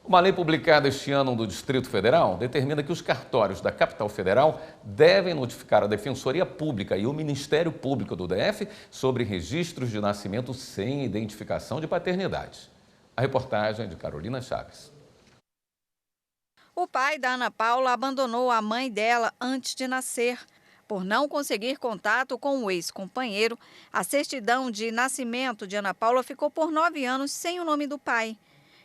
Uma lei publicada este ano do Distrito Federal determina que os cartórios da capital federal devem notificar a Defensoria Pública e o Ministério Público do DF sobre registros de nascimento sem identificação de paternidade. A reportagem é de Carolina Chaves. O pai da Ana Paula abandonou a mãe dela antes de nascer. Por não conseguir contato com o ex-companheiro, a certidão de nascimento de Ana Paula ficou por 9 anos sem o nome do pai.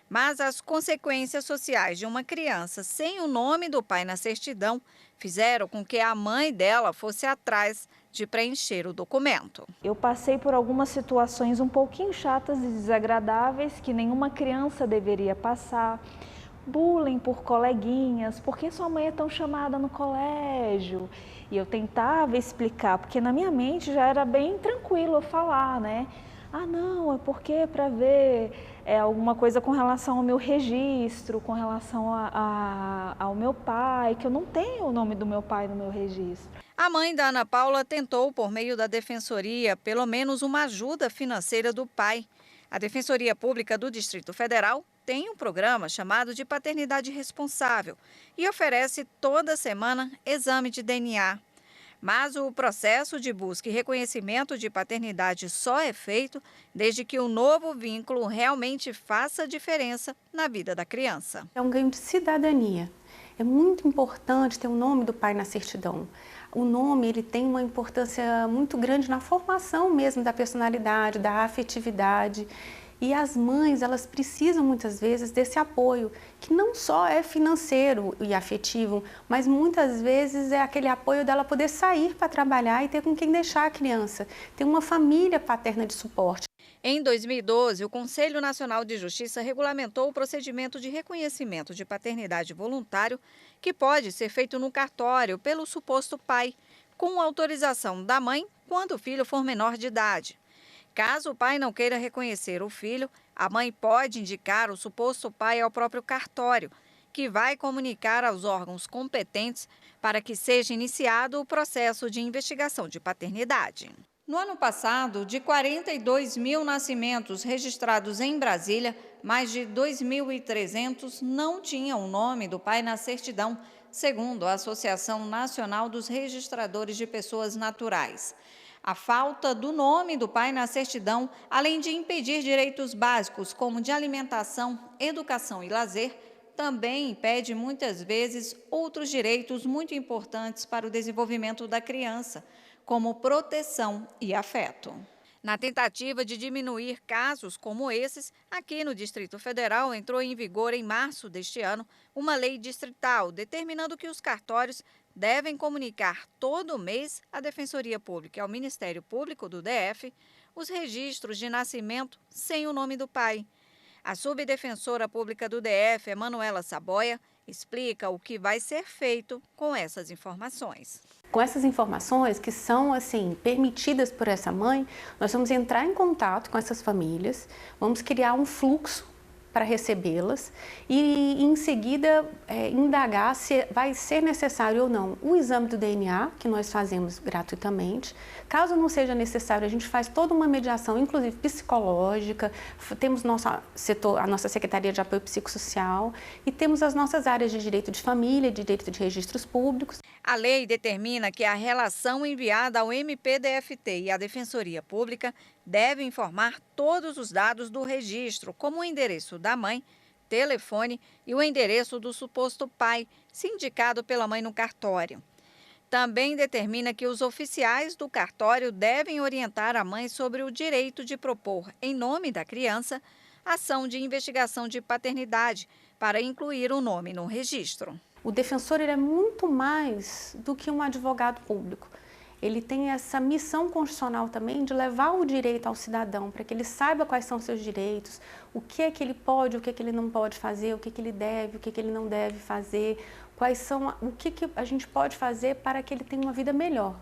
Mas as consequências sociais de uma criança sem o nome do pai na certidão fizeram com que a mãe dela fosse atrás de preencher o documento. Eu passei por algumas situações um pouquinho chatas e desagradáveis que nenhuma criança deveria passar. Bullying por coleguinhas, por que sua mãe é tão chamada no colégio? E eu tentava explicar, porque na minha mente já era bem tranquilo eu falar, né? Ah, não, é porque para ver alguma coisa com relação ao meu registro, com relação ao meu pai, que eu não tenho o nome do meu pai no meu registro. A mãe da Ana Paula tentou, por meio da Defensoria, pelo menos uma ajuda financeira do pai. A Defensoria Pública do Distrito Federal tem um programa chamado de Paternidade Responsável e oferece toda semana exame de DNA. Mas o processo de busca e reconhecimento de paternidade só é feito desde que o novo vínculo realmente faça diferença na vida da criança. É um ganho de cidadania. É muito importante ter o nome do pai na certidão. O nome ele tem uma importância muito grande na formação mesmo da personalidade, da afetividade. E as mães, elas precisam muitas vezes desse apoio, que não só é financeiro e afetivo, mas muitas vezes é aquele apoio dela poder sair para trabalhar e ter com quem deixar a criança, ter uma família paterna de suporte. Em 2012, o Conselho Nacional de Justiça regulamentou o procedimento de reconhecimento de paternidade voluntário, que pode ser feito no cartório pelo suposto pai, com autorização da mãe quando o filho for menor de idade. Caso o pai não queira reconhecer o filho, a mãe pode indicar o suposto pai ao próprio cartório, que vai comunicar aos órgãos competentes para que seja iniciado o processo de investigação de paternidade. No ano passado, de 42 mil nascimentos registrados em Brasília, mais de 2.300 não tinham o nome do pai na certidão, segundo a Associação Nacional dos Registradores de Pessoas Naturais. A falta do nome do pai na certidão, além de impedir direitos básicos como de alimentação, educação e lazer, também impede muitas vezes outros direitos muito importantes para o desenvolvimento da criança, como proteção e afeto. Na tentativa de diminuir casos como esses, aqui no Distrito Federal entrou em vigor em março deste ano uma lei distrital determinando que os cartórios devem comunicar todo mês à Defensoria Pública e ao Ministério Público do DF os registros de nascimento sem o nome do pai. A subdefensora pública do DF, Emanuela Saboia, explica o que vai ser feito com essas informações. Com essas informações que são permitidas por essa mãe, nós vamos entrar em contato com essas famílias, vamos criar um fluxo para recebê-las e em seguida indagar se vai ser necessário ou não o exame do DNA, que nós fazemos gratuitamente. Caso não seja necessário, a gente faz toda uma mediação, inclusive psicológica, temos a nossa Secretaria de Apoio Psicossocial e temos as nossas áreas de direito de família, de direito de registros públicos. A lei determina que a relação enviada ao MPDFT e à Defensoria Pública deve informar todos os dados do registro, como o endereço da mãe, telefone e o endereço do suposto pai, se indicado pela mãe no cartório. Também determina que os oficiais do cartório devem orientar a mãe sobre o direito de propor, em nome da criança, ação de investigação de paternidade, para incluir o nome no registro. O defensor ele é muito mais do que um advogado público. Ele tem essa missão constitucional também de levar o direito ao cidadão, para que ele saiba quais são os seus direitos, o que é que ele pode, o que é que ele não pode fazer, o que é que ele deve, o que é que ele não deve fazer, o que a gente pode fazer para que ele tenha uma vida melhor.